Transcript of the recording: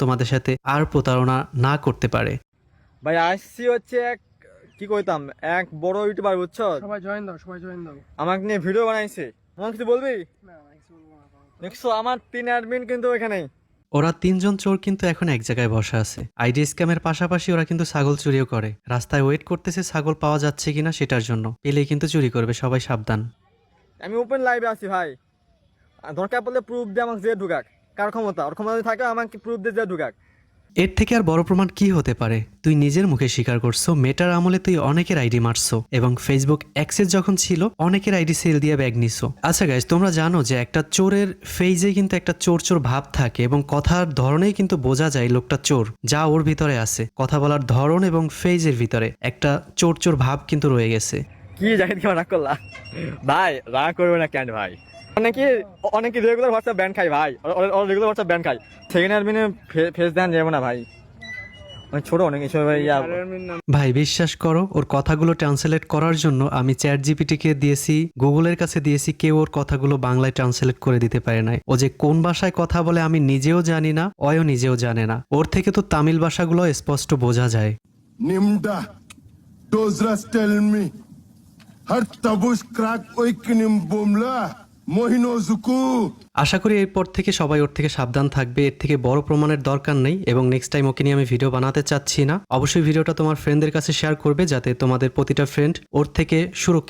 তোমাদের সাথে আর প্রতারণা না করতে পারে। ভাই আসছি হচ্ছে এক কি কইতাম এক বড় ইউটিউবার বুঝছো, সবাই জয়েন দাও, সবাই জয়েন দাও। আমাকে নিয়ে ভিডিও বানাইছে। আমার কিছু বলবি? না না, কিছু বলবো না। দেখছো আমার 3 অ্যাডমিন কিন্তু এখানেই। ওরা 3জন চোর কিন্তু এখন এক জায়গায় বসা আছে। আইডি স্ক্যামের পাশাপাশি ওরা কিন্তু ছাগল চুরিও করে। রাস্তায় ওয়েট করতেছে ছাগল পাওয়া যাচ্ছে কিনা সেটার জন্য। পেলেই কিন্তু চুরি করবে, সবাই সাবধান। আমি ওপেন লাইভে আছি ভাই, আর দরকার পড়লে প্রুফ দিয়ে আমাকে যে ঢুকাক। কার ক্ষমতা? ওর ক্ষমতা যদি থাকে আমাকে প্রুফ দিয়ে যে ঢুকাক। এর থেকে আর বড় প্রমাণ কি হতে পারে? তুই নিজের মুখে স্বীকার করছো মেটার আমলে তুই অনেকের আইডি মারছো এবং ফেসবুক অ্যাক্সেস যখন ছিল অনেকের আইডি সেল দিয়ে ব্যাগ নিছো। আচ্ছা গাইস, তোমরা জানো যে একটা চোরের ফেজে কিন্তু একটা চোর চোর ভাব থাকে এবং কথার ধরনেই কিন্তু বোঝা যায় লোকটা চোর, যা ওর ভিতরে আছে। কথা বলার ধরন এবং ফেজের ভিতরে একটা চোর চোর ভাব কিন্তু রয়ে গেছে। কি জাহিদ কি রাগ করলা? ভাই রাগ করবে না কেন ভাই? অনেকে রেগুলার হোয়াটসঅ্যাপ ব্যান খাই ভাই, রেগুলার হোয়াটসঅ্যাপ ব্যান খাই। সেকেন্ড অ্যাডমিনে ফেস দেন যাবো না ভাই, অনেক ছোট অনেক কিছু ভাই। ভাই বিশ্বাস করো, ওর কথাগুলো ট্রান্সলেট করার জন্য আমি চ্যাট জিপিটিকে দিয়েছি, গুগলের কাছে দিয়েছি, কেউ ওর কথাগুলো বাংলায় ট্রান্সলেট করে দিতে পারে নাই। ও যে কোন ভাষায় কথা বলে আমি নিজেও জানি না, অয়ও নিজেও জানে না। ওর থেকে তো তামিল ভাষাগুলো স্পষ্ট বোঝা যায়। Nimda, Dozras tell me, har tabush crack oikinim bomla, mohino zuku. আশা করি এরপর থেকে সবাই ওর থেকে সাবধান থাকবে। এর থেকে বড় প্রমাণের দরকার নেই এবং নেক্সট টাইম ওকে নিয়ে আমি ভিডিও বানাতে চাচ্ছি না। অবশ্যই ভিডিওটা তোমার ফ্রেন্ডদের কাছে শেয়ার করবে যাতে তোমাদের প্রতিটা ফ্রেন্ড ওর থেকে সুরক্ষিত